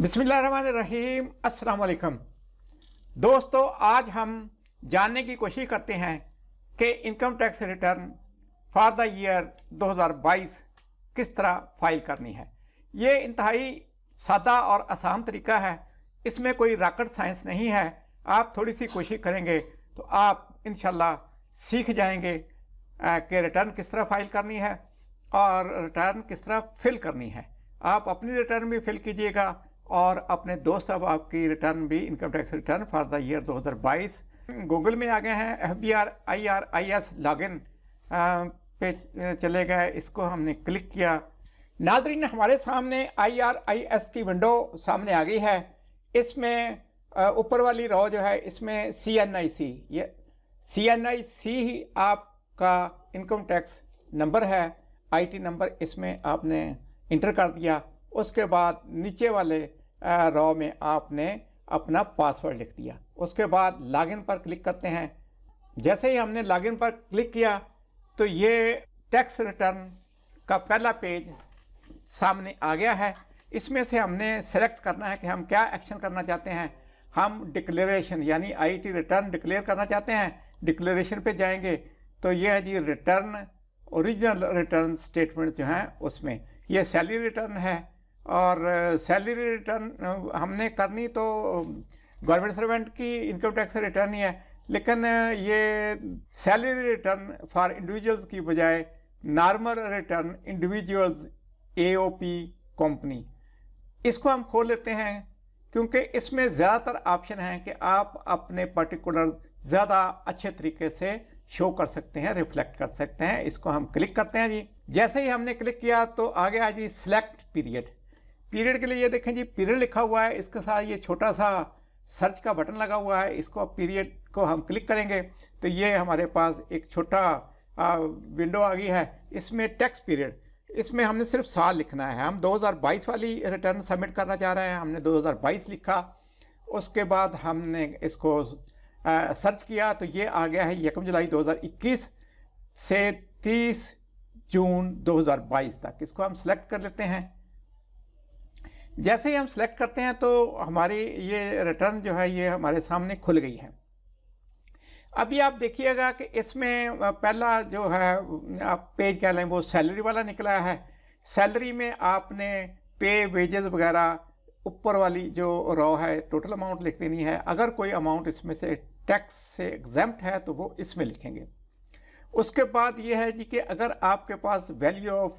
बिस्मिल्लाहिर्रहमानिर्रहीम। अस्सलाम वालेकुम दोस्तों, आज हम जानने की कोशिश करते हैं कि income tax return for the year 2022 किस तरह फाइल करनी है। ये इंतहाई सादा और आसान तरीका है, इसमें कोई रॉकेट साइंस नहीं है। आप थोड़ी सी कोशिश करेंगे तो आप इंशाल्लाह सीख जाएंगे कि रिटर्न किस तरह फाइल करनी है और रिटर्न किस तरह फिल करनी है। आप अपनी रिटर्न भी फिल कीजिएगा और अपने दोस्त अब आपकी रिटर्न भी, income tax return for the year 2022। Google में आ गए हैं, FBR-IRIS लॉगिन पे चले गए, इसको हमने क्लिक किया। नाज़रीन, हमारे सामने IRIS की विंडो सामने आ गई है। इसमें ऊपर वाली रो जो है इसमें CNIC, ये CNIC ही आपका इनकम टैक्स नंबर है, IT नंबर इसमें आपने इंटर कर दिया। उसके बाद नीचे वाले रो में आपने अपना पासवर्ड लिख दिया। उसके बाद लॉगिन पर क्लिक करते हैं। जैसे ही हमने लॉगिन पर क्लिक किया तो ये टैक्स रिटर्न का पहला पेज सामने आ गया है। इसमें से हमने सेलेक्ट करना है कि हम क्या एक्शन करना चाहते हैं। हम डिक्लेरेशन यानी IT रिटर्न डिक्लेयर करना चाहते हैं। डिक्लेरेशन पे जाएंगे तो ये है जी रिटर्न, ओरिजिनल रिटर्न स्टेटमेंट जो हैं उसमें ये सैलरी रिटर्न है। और सैलरी रिटर्न हमने करनी तो गवर्नमेंट सर्वेंट की इनकम टैक्स रिटर्न ही है, लेकिन ये सैलरी रिटर्न फॉर इंडिविजुअल्स की बजाय normal return individuals AOP company, इसको हम खोल लेते हैं क्योंकि इसमें ज़्यादातर ऑप्शन हैं कि आप अपने पर्टिकुलर ज़्यादा अच्छे तरीके से शो कर सकते हैं, रिफ्लेक्ट कर सकते हैं। इसको हम क्लिक करते हैं जी। जैसे ही हमने क्लिक किया तो आ गया जी सिलेक्ट पीरियड। पीरियड के लिए ये देखें जी, पीरियड लिखा हुआ है, इसके साथ ये छोटा सा सर्च का बटन लगा हुआ है। इसको पीरियड को हम क्लिक करेंगे तो ये हमारे पास एक छोटा विंडो आ गई है। इसमें टैक्स पीरियड, इसमें हमने सिर्फ साल लिखना है। हम 2022 वाली रिटर्न सबमिट करना चाह रहे हैं, हमने 2022 लिखा। उसके बाद हमने इसको सर्च किया तो ये आ गया है 1 जुलाई 2021 से 30 जून 2022 तक। इसको हम सिलेक्ट कर लेते हैं। जैसे ही हम सिलेक्ट करते हैं तो हमारी ये रिटर्न जो है ये हमारे सामने खुल गई है। अभी आप देखिएगा कि इसमें पहला जो है आप पेज कह लें वो सैलरी वाला निकला है। सैलरी में आपने पे, वेजेस वगैरह ऊपर वाली जो रो है टोटल अमाउंट लिख देनी है। अगर कोई अमाउंट इसमें से टैक्स से एग्जेम्प्ट है तो वो इसमें लिखेंगे। उसके बाद ये है जी कि अगर आपके पास वैल्यू ऑफ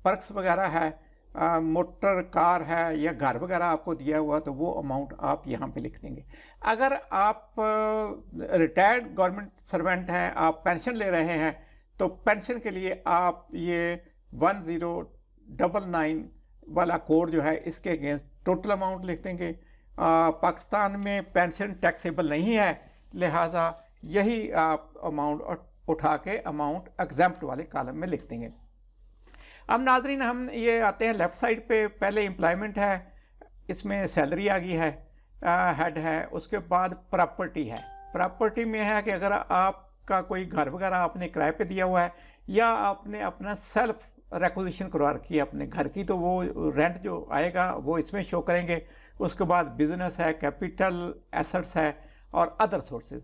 पर्क्स वगैरह है, मोटर कार है या घर वगैरह आपको दिया हुआ तो वो अमाउंट आप यहाँ पे लिख देंगे। अगर आप रिटायर्ड गवर्नमेंट सर्वेंट हैं, आप पेंशन ले रहे हैं तो पेंशन के लिए आप ये 1099 वाला कोड जो है इसके अगेंस्ट टोटल अमाउंट लिख देंगे। पाकिस्तान में पेंशन टैक्सेबल नहीं है, लिहाजा यही आप अमाउंट उठा के अमाउंट एग्जेम्प्ट वाले कॉलम में लिख देंगे। अब नाज़रीन, हम ये आते हैं लेफ़्ट साइड पे। पहले एम्प्लॉयमेंट है, इसमें सैलरी आ गई है, हेड है। उसके बाद प्रॉपर्टी है। प्रॉपर्टी में है कि अगर आपका कोई घर वगैरह आपने किराए पे दिया हुआ है या आपने अपना सेल्फ रिक्विजिशन करवा रखी है अपने घर की, तो वो रेंट जो आएगा वो इसमें शो करेंगे। उसके बाद बिजनेस है, कैपिटल एसेट्स है और अदर सोर्सेज।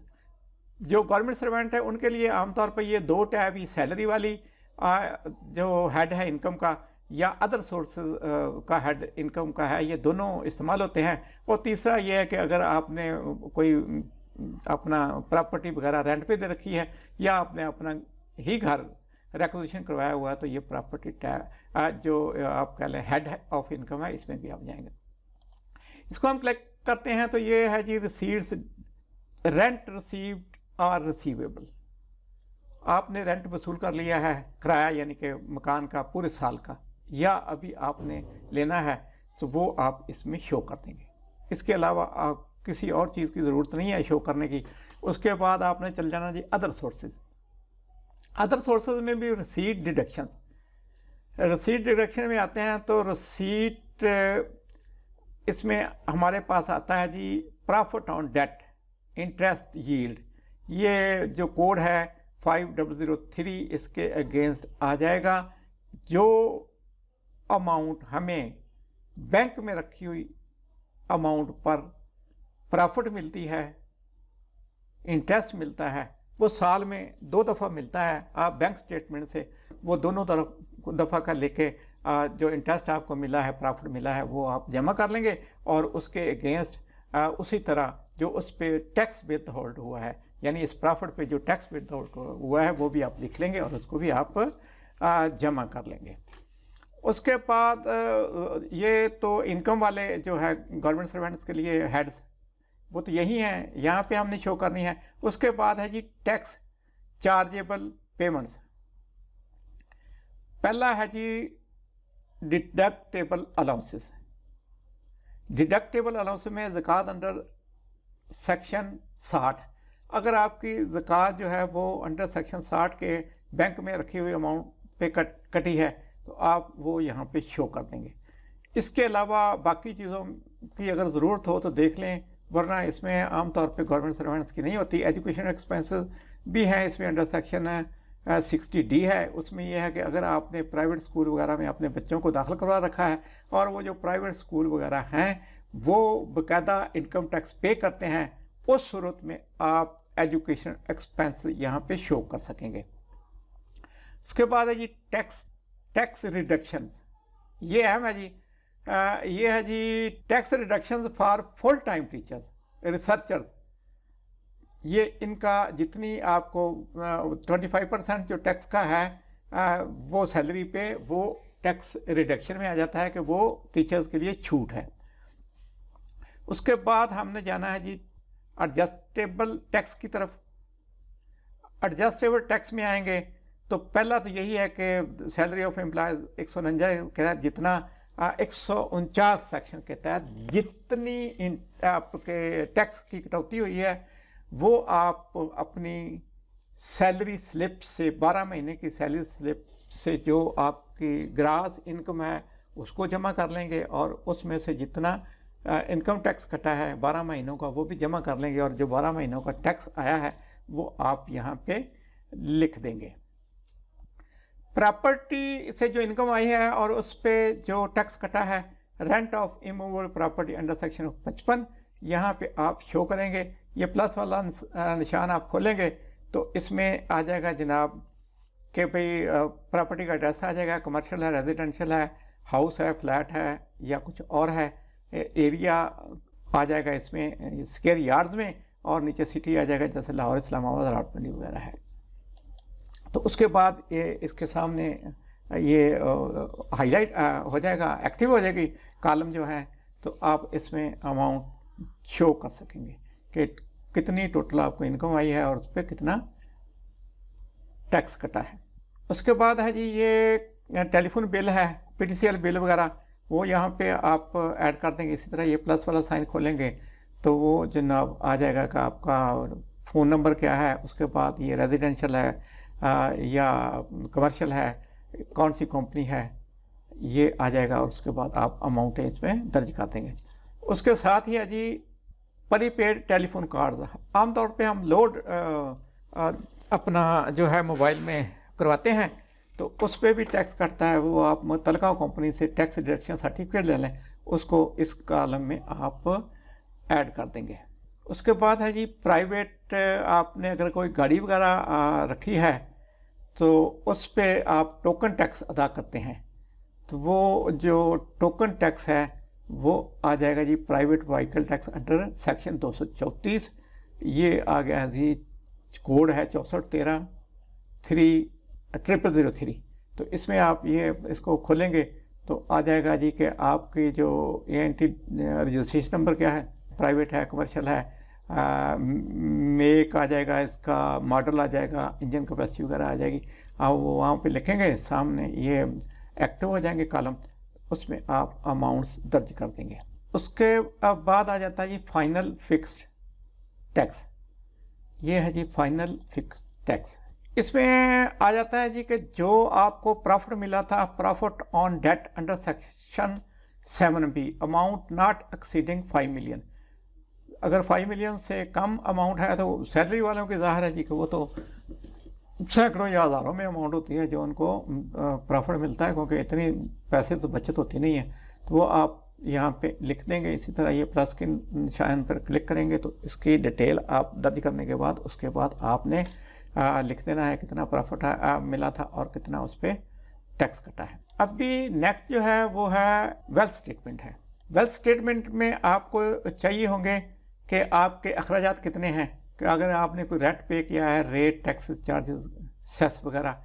जो गवर्नमेंट सर्वेंट है उनके लिए आमतौर पर ये दो टैब ही, सैलरी वाली जो हेड है इनकम का या अदर सोर्सेज का हेड इनकम का है, ये दोनों इस्तेमाल होते हैं। और तीसरा ये है कि अगर आपने कोई अपना प्रॉपर्टी वगैरह रेंट पे दे रखी है या आपने अपना ही घर रिक्विजिशन करवाया हुआ है तो ये प्रॉपर्टी टैब जो आप कह लें हेड ऑफ इनकम है, इसमें भी आप जाएंगे। इसको हम क्लिक करते हैं तो ये है जी रिसीट्स, रेंट रिसीव्ड और रिसीवेबल। आपने रेंट वसूल कर लिया है, किराया यानी कि मकान का पूरे साल का, या अभी आपने लेना है तो वो आप इसमें शो कर देंगे। इसके अलावा आप किसी और चीज़ की ज़रूरत नहीं है शो करने की। उसके बाद आपने चल जाना जी अदर सोर्सेज। अदर सोर्सेज में भी रसीट डिडक्शंस। रसीट डिडक्शन में आते हैं तो रसीट इसमें हमारे पास आता है जी profit on debt, interest yield. ये जो कोड है 5003 इसके अगेंस्ट आ जाएगा। जो अमाउंट हमें बैंक में रखी हुई अमाउंट पर प्रॉफिट मिलती है, इंटरेस्ट मिलता है, वो साल में 2 दफ़ा मिलता है। आप बैंक स्टेटमेंट से वो दोनों दफ़ा का लेके जो इंटरेस्ट आपको मिला है, प्रॉफिट मिला है, वो आप जमा कर लेंगे और उसके अगेंस्ट उसी तरह जो उस पर टैक्स विद होल्ड हुआ है, यानी इस प्रॉफिट पे जो टैक्स विद होल्ड हुआ है वो भी आप लिख लेंगे और उसको भी आप जमा कर लेंगे। उसके बाद ये तो इनकम वाले जो है गवर्नमेंट सर्वेंट्स के लिए हेड्स, वो तो यही हैं, यहाँ पे हमने शो करनी है। उसके बाद है जी टैक्स चार्जेबल पेमेंट्स। पहला है जी डिडक्टेबल अलाउंसेस। डिडक्टेबल अलाउंस में ज़कात अंडर सेक्शन 60, अगर आपकी ज़कात जो है वो अंडर सेक्शन 60 के बैंक में रखी हुई अमाउंट पे कटी है तो आप वो यहाँ पे शो कर देंगे। इसके अलावा बाकी चीज़ों की अगर ज़रूरत हो तो देख लें, वरना इसमें आमतौर पे गवर्नमेंट सर्वेंट्स की नहीं होती। एजुकेशन एक्सपेंसेस भी हैं इसमें, अंडर सेक्शन 60D है। उसमें यह है कि अगर आपने प्राइवेट स्कूल वगैरह में अपने बच्चों को दाखिल करवा रखा है और वो जो प्राइवेट स्कूल वगैरह हैं वो बाकायदा इनकम टैक्स पे करते हैं, उस सूरत में आप एजुकेशन एक्सपेंस यहाँ पे शो कर सकेंगे। उसके बाद है जी टैक्स रिडक्शन। ये अहम है जी। ये है जी tax reduction for full time teachers, researchers. ये इनका जितनी आपको 25% जो टैक्स का है वो सैलरी पे वो टैक्स रिडक्शन में आ जाता है कि वो टीचर्स के लिए छूट है। उसके बाद हमने जाना है जी एडजस्टेबल टैक्स की तरफ। एडजस्टेबल टैक्स में आएंगे तो पहला तो यही है कि सैलरी ऑफ एम्प्लॉयज़ 149 के तहत जितना 149 सेक्शन के तहत जितनी आपके टैक्स की कटौती हुई है वो आप अपनी सैलरी स्लिप से 12 महीने की सैलरी स्लिप से जो आपकी ग्रास इनकम है उसको जमा कर लेंगे और उसमें से जितना इनकम टैक्स कटा है 12 महीनों का वो भी जमा कर लेंगे और जो 12 महीनों का टैक्स आया है वो आप यहाँ पे लिख देंगे। प्रॉपर्टी से जो इनकम आई है और उस पर जो टैक्स कटा है, rent of immovable property under section 55, यहाँ पे आप शो करेंगे। ये प्लस वाला निशान आप खोलेंगे तो इसमें आ जाएगा जनाब कि भाई प्रॉपर्टी का एड्रेस आ जाएगा, कमर्शियल है, रेजिडेंशियल है, हाउस है, फ्लैट है या कुछ और है, एरिया आ जाएगा इसमें स्क्वायर यार्ड्स में, और नीचे सिटी आ जाएगा जैसे लाहौर, इस्लामाबाद, रावलपिंडी वगैरह है। तो उसके बाद ये इसके सामने ये हाईलाइट हो जाएगा, एक्टिव हो जाएगी कॉलम जो है, तो आप इसमें अमाउंट शो कर सकेंगे कि कितनी टोटल आपको इनकम आई है और उस पर कितना टैक्स कटा है। उसके बाद है जी ये टेलीफोन बिल है, PTCL बिल वगैरह, वो यहाँ पे आप ऐड कर देंगे। इसी तरह ये प्लस वाला साइन खोलेंगे तो वो जनाब आ जाएगा कि आपका फ़ोन नंबर क्या है, उसके बाद ये रेजिडेंशियल है या कमर्शियल है, कौन सी कंपनी है, ये आ जाएगा और उसके बाद आप अमाउंट इसमें दर्ज कर देंगे। उसके साथ ही है जी प्रीपेड टेलीफोन कार्ड। आमतौर पे हम लोड अपना जो है मोबाइल में करवाते हैं तो उस पर भी टैक्स कटता है, वो आप मुतलका कंपनी से टैक्स डिडक्शन सर्टिफिकेट ले लें, उसको इस कॉलम में आप ऐड कर देंगे। उसके बाद है जी प्राइवेट, आपने अगर कोई गाड़ी वगैरह रखी है तो उस पर आप टोकन टैक्स अदा करते हैं, तो वो जो टोकन टैक्स है वो आ जाएगा जी private vehicle tax under section 234। ये आ गया जी, कोड है 6413/0003। तो इसमें आप ये इसको खोलेंगे तो आ जाएगा जी कि आपकी जो ANT रजिस्ट्रेशन नंबर क्या है, प्राइवेट है, कमर्शियल है, मेक आ जाएगा, इसका मॉडल आ जाएगा, इंजन कैपेसिटी वगैरह आ जाएगी। आप वो वहाँ पे लिखेंगे, सामने ये एक्टिव हो जाएंगे कॉलम, उसमें आप अमाउंट्स दर्ज कर देंगे। उसके बाद आ जाता है जी फाइनल फिक्स्ड टैक्स। ये है जी फाइनल फिक्स टैक्स। इसमें आ जाता है जी कि जो आपको प्रॉफिट मिला था, profit on debt under section 7B, amount not exceeding 5 million. अगर 5 मिलियन से कम अमाउंट है तो सैलरी वालों की ज़ाहिर है जी कि वो तो सैकड़ों या हज़ारों में अमाउंट होती है जो उनको प्रॉफिट मिलता है, क्योंकि इतनी पैसे तो बचत होती नहीं है, तो वो आप यहाँ पे लिख देंगे। इसी तरह ये प्लस के निशान पर क्लिक करेंगे तो इसकी डिटेल आप दर्ज करने के बाद उसके बाद आपने लिख देना है कितना प्रॉफिट मिला था और कितना उस पर टैक्स कटा है। अभी नेक्स्ट जो है वो है वेल्थ स्टेटमेंट है। वेल्थ स्टेटमेंट में आपको चाहिए होंगे कि आपके अखराजात कितने हैं, कि अगर आपने कोई रेंट पे किया है, रेट, टैक्स, चार्जेस, सेस वगैरह।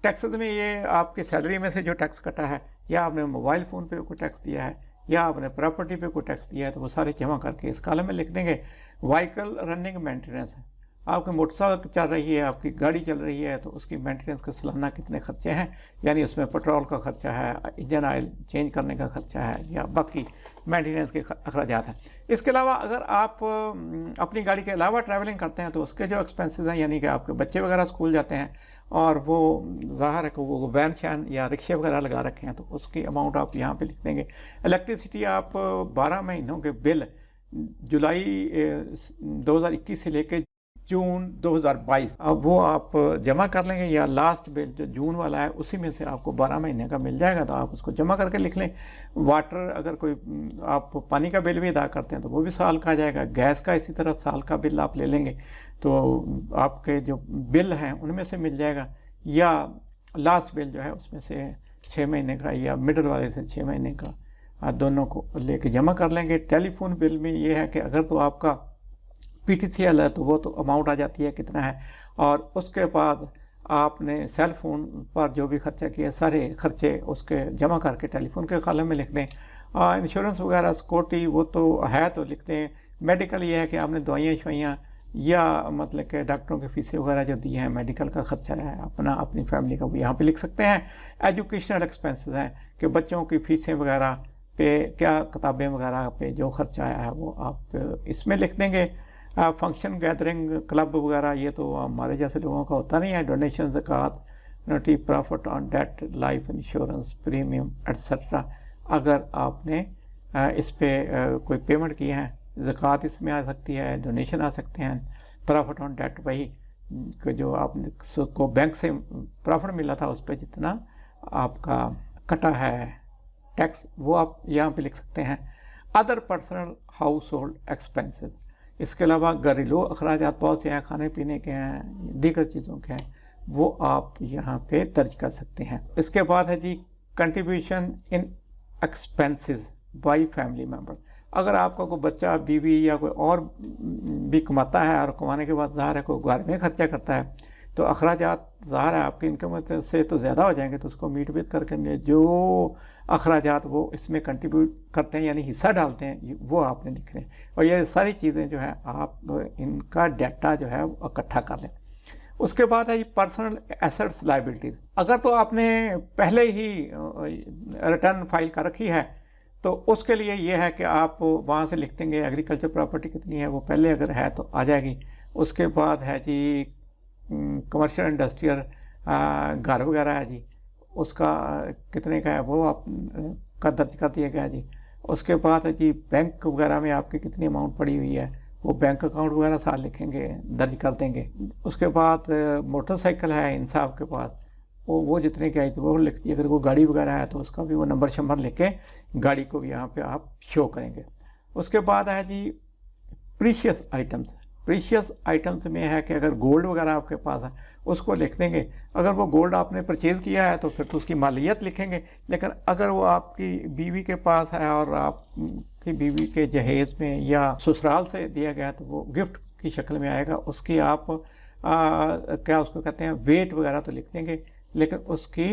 टैक्सेस में ये आपकी सैलरी में से जो टैक्स कटा है, या आपने मोबाइल फ़ोन पे कोई टैक्स दिया है, या आपने प्रॉपर्टी पे कोई टैक्स दिया है, तो वो सारे जमा करके इस कॉलम में लिख देंगे। व्हीकल रनिंग मेंटेनेंस है, आपकी मोटरसाइकिल चल रही है, आपकी गाड़ी चल रही है, तो उसकी मेंटेनेंस के सालाना कितने खर्चे हैं, यानी उसमें पेट्रोल का खर्चा है, इंजन ऑयल चेंज करने का खर्चा है, या बाकी मेंटेनेंस के अखराजात हैं। इसके अलावा अगर आप अपनी गाड़ी के अलावा ट्रैवलिंग करते हैं तो उसके जो एक्सपेंसेस हैं, यानी कि आपके बच्चे वगैरह स्कूल जाते हैं और वो ज़ाहिर है कि वो वैन शैन या रिक्शे वगैरह लगा रखे हैं, तो उसकी अमाउंट आप यहाँ पे लिख देंगे। इलेक्ट्रिसिटी आप 12 महीनों के बिल जुलाई 2021 से लेकर जून 2022 अब वो आप जमा कर लेंगे, या लास्ट बिल जो जून वाला है उसी में से आपको 12 महीने का मिल जाएगा, तो आप उसको जमा करके लिख लें। वाटर, अगर कोई आप पानी का बिल भी अदा करते हैं तो वो भी साल का आ जाएगा। गैस का इसी तरह साल का बिल आप ले लेंगे तो आपके जो बिल हैं उनमें से मिल जाएगा, या लास्ट बिल जो है उसमें से 6 महीने का या मिडल वाले से 6 महीने का, दोनों को लेके जमा कर लेंगे। टेलीफोन बिल में ये है कि अगर तो आपका PTCL है तो वो तो अमाउंट आ जाती है कितना है, और उसके बाद आपने सेल फोन पर जो भी खर्चा किया सारे खर्चे उसके जमा करके टेलीफोन के कॉलम में लिख दें। इंश्योरेंस वगैरह सिक्योरिटी वो तो है तो लिख दें। मेडिकल ये है कि आपने दवाइयाँ शवाइयाँ या मतलब कि डॉक्टरों की फीसें वगैरह जो दी हैं, मेडिकल का खर्चा है अपना अपनी फैमिली का, वो यहाँ पे लिख सकते हैं। एजुकेशनल एक्सपेंसेस हैं कि बच्चों की फीसें वगैरह पे, क्या किताबें वगैरह पे जो खर्चा आया है वो आप इसमें लिख देंगे। फंक्शन, गैदरिंग, क्लब वगैरह ये तो हमारे जैसे लोगों का होता नहीं है। डोनेशन, ज़कात, नोटी, profit on debt, life insurance, premium etcetera, अगर आपने इस पे कोई पेमेंट की है, ज़कात इसमें आ सकती है, डोनेशन आ सकते हैं। प्रॉफिट ऑन डेट वही कि जो आपने को बैंक से प्रॉफिट मिला था उस पर जितना आपका कटा है टैक्स, वो आप यहाँ पे लिख सकते हैं। Other personal house hold expenses, इसके अलावा घरेलू अखराजात बहुत से हैं, खाने पीने के हैं, दीगर चीज़ों के हैं, वो आप यहाँ पे दर्ज कर सकते हैं। इसके बाद है जी contribution in expenses by family member. अगर आपका कोई बच्चा, बीवी या कोई और भी कमाता है और कमाने के बाद ज़ाहिर है कोई घर में खर्चा करता है, तो अखराजात ज़ाहिर है आपकी इनकम से तो ज़्यादा हो जाएंगे, तो उसको मीट विद करके जो अखराजात वो इसमें कंट्रीब्यूट करते हैं यानी हिस्सा डालते हैं, वो आपने लिखने हैं। और ये सारी चीज़ें जो है आप इनका डाटा जो है वो इकट्ठा कर लें। उसके बाद है ये पर्सनल एसेट्स लायबिलिटीज़। अगर तो आपने पहले ही रिटर्न फाइल कर रखी है तो उसके लिए ये है कि आप वहाँ से लिख देंगे एग्रीकल्चर प्रॉपर्टी कितनी है, वो पहले अगर है तो आ जाएगी। उसके बाद है जी कमर्शियल इंडस्ट्रियल घर वगैरह है जी, उसका कितने का है वो आप का दर्ज कर दिया गया जी। उसके बाद है जी बैंक वगैरह में आपकी कितनी अमाउंट पड़ी हुई है, वो बैंक अकाउंट वगैरह साथ लिखेंगे, दर्ज कर देंगे। उसके बाद मोटरसाइकिल है इन साहब के पास, वो जितने की आई थी वो लिख दी। अगर वो गाड़ी वगैरह है तो उसका भी वो नंबर शंबर लिख के गाड़ी को भी यहाँ पे आप शो करेंगे। उसके बाद है जी प्रीशियस आइटम्स। प्रीशियस आइटम्स में है कि अगर गोल्ड वगैरह आपके पास है उसको लिख देंगे। अगर वो गोल्ड आपने परचेज़ किया है तो फिर तो उसकी मालियत लिखेंगे, लेकिन अगर वो आपकी बीवी के पास है और आपकी बीवी के जहेज़ में या ससुराल से दिया गया तो वो गिफ्ट की शक्ल में आएगा। उसकी आप क्या उसको कहते हैं वेट वगैरह तो लिख देंगे, लेकिन उसकी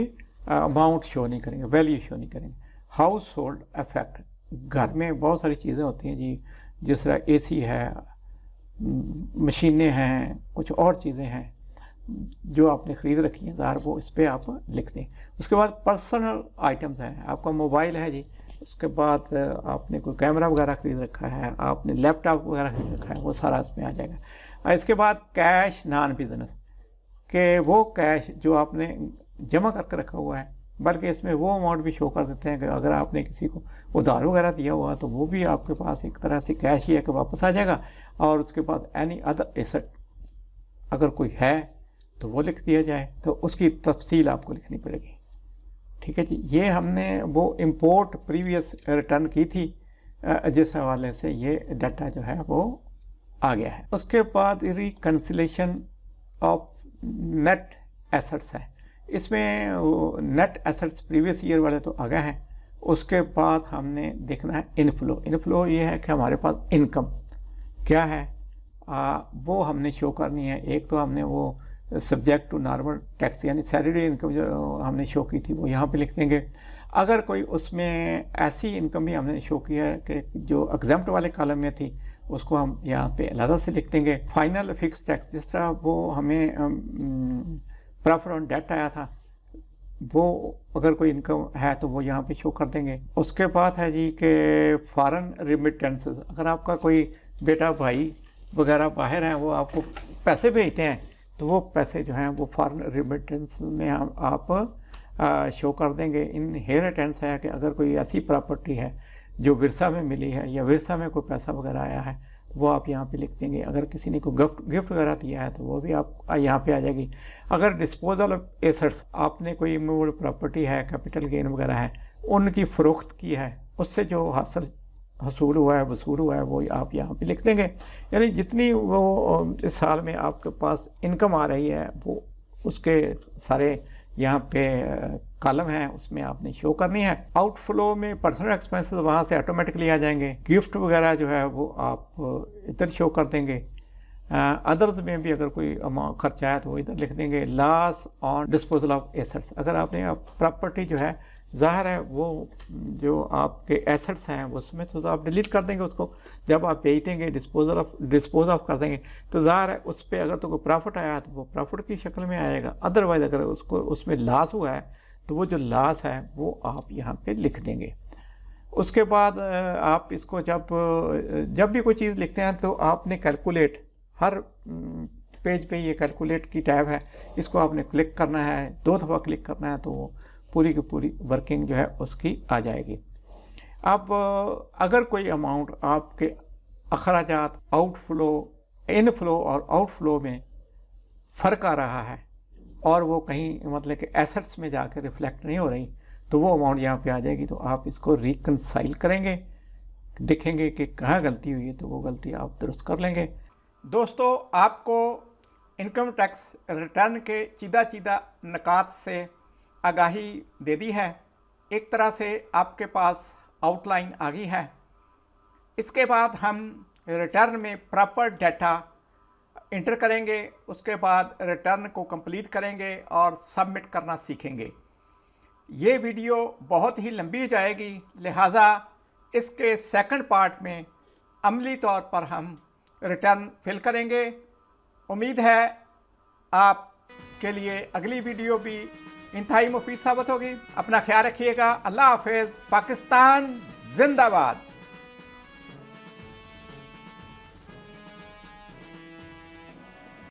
अमाउंट शो नहीं करेंगे, वैल्यू शो नहीं करेंगे। हाउस होल्ड इफेक्ट, घर में बहुत सारी चीज़ें होती हैं जी, जिस तरह AC है, मशीनें हैं, कुछ और चीज़ें हैं जो आपने ख़रीद रखी हैं ज़ाहिर, वो इस पर आप लिख दें। उसके बाद पर्सनल आइटम्स हैं, आपका मोबाइल है जी, उसके बाद आपने कोई कैमरा वगैरह ख़रीद रखा है, आपने लैपटॉप वगैरह ख़रीद रखा है, वो सारा इसमें आ जाएगा। इसके बाद कैश नॉन बिजनेस के वो कैश जो आपने जमा करके रखा हुआ है, बल्कि इसमें वो अमाउंट भी शो कर देते हैं कि अगर आपने किसी को उधार वगैरह दिया हुआ तो वो भी आपके पास एक तरह से कैश ही है कि वापस आ जाएगा। और उसके बाद एनी अदर एसेट अगर कोई है तो वो लिख दिया जाए, तो उसकी तफसील आपको लिखनी पड़ेगी। ठीक है जी, ये हमने वो इंपोर्ट प्रीवियस रिटर्न की थी जिस हवाले से ये डाटा जो है वो आ गया है। उसके बाद रिकन्सिलेशन ऑफ नेट एसेट्स है, इसमें नेट एसेट्स प्रीवियस ईयर वाले तो आ गए हैं। उसके बाद हमने देखना है इनफ्लो। इनफ्लो ये है कि हमारे पास इनकम क्या है वो हमने शो करनी है। एक तो हमने वो सब्जेक्ट टू नॉर्मल टैक्स यानी सैलरी इनकम जो हमने शो की थी वो यहाँ पे लिख देंगे। अगर कोई उसमें ऐसी इनकम भी हमने शो किया है कि जो एग्जाम्प्ट वाले कॉलम में थी उसको हम यहाँ पे अलग से लिख देंगे। फाइनल फिक्स टैक्स जिस तरह वो हमें प्रॉफिट ऑन डेट आया था वो अगर कोई इनकम है तो वो यहाँ पे शो कर देंगे। उसके बाद है जी कि फॉरेन रिमिटेंसेस, अगर आपका कोई बेटा भाई वगैरह बाहर हैं वो आपको पैसे भेजते हैं तो वो पैसे जो हैं वो फॉरेन रिमिटेंस में आप शो कर देंगे। इनहेरिटेंस है कि अगर कोई ऐसी प्रॉपर्टी है जो विरसा में मिली है या विरसा में कोई पैसा वगैरह आया है तो वो आप यहाँ पे लिख देंगे। अगर किसी ने कोई गिफ्ट वगैरह दिया है तो वो भी आप यहाँ पे आ जाएगी। अगर डिस्पोजल ऑफ एसेट्स, आपने कोई इमूवेबल प्रॉपर्टी है, कैपिटल गेन वगैरह है, उनकी फ़रोख्त की है, उससे जो हसूल हुआ है, वसूल हुआ है, वो आप यहाँ पे लिख देंगे। यानी जितनी वो इस साल में आपके पास इनकम आ रही है वो उसके सारे यहाँ पे कॉलम है उसमें आपने शो करनी है। आउटफ्लो में पर्सनल एक्सपेंसेस वहाँ से ऑटोमेटिकली आ जाएंगे। गिफ्ट वगैरह जो है वो आप इधर शो कर देंगे। अदर्स में भी अगर कोई अमाउंट खर्चा है तो वो इधर लिख देंगे। Loss on disposal of assets, अगर आपने प्रॉपर्टी जो है ज़ाहिर है वो जो आपके एसेट्स हैं उसमें तो आप डिलीट कर देंगे उसको, जब आप बेच देंगे डिस्पोज ऑफ कर देंगे तो ज़ाहिर है उस पर अगर तो कोई प्रॉफिट आया तो वो प्रॉफिट की शक्ल में आएगा। अदरवाइज़ अगर उसको उसमें लॉस हुआ है तो वो जो लॉस है वो आप यहाँ पे लिख देंगे। उसके बाद आप इसको जब भी कोई चीज़ लिखते हैं तो आपने कैलकुलेट, हर पेज पे ये कैलकुलेट की टैब है, इसको आपने क्लिक करना है, 2 दफ़ा क्लिक करना है तो पूरी की पूरी वर्किंग जो है उसकी आ जाएगी। अब अगर कोई अमाउंट आपके अखराजात आउटफ्लो, इनफ्लो और आउटफ्लो में फ़र्क आ रहा है और वो कहीं मतलब कि एसेट्स में जाकर रिफ्लेक्ट नहीं हो रही तो वो अमाउंट यहाँ पे आ जाएगी। तो आप इसको रिकनसाइल करेंगे, देखेंगे कि कहाँ गलती हुई है तो वो गलती आप दुरुस्त कर लेंगे। दोस्तों, आपको इनकम टैक्स रिटर्न के चीदा नकात से आगाही दे दी है। एक तरह से आपके पास आउटलाइन आ गई है। इसके बाद हम रिटर्न में प्रॉपर डाटा इंटर करेंगे, उसके बाद रिटर्न को कंप्लीट करेंगे और सबमिट करना सीखेंगे। ये वीडियो बहुत ही लंबी हो जाएगी, लिहाजा इसके सेकंड पार्ट में अमली तौर पर हम रिटर्न फिल करेंगे। उम्मीद है आपके लिए अगली वीडियो भी इंतहाई मुफीद साबित होगी। अपना ख्याल रखिएगा। अल्लाह हाफ़िज़। पाकिस्तान जिंदाबाद।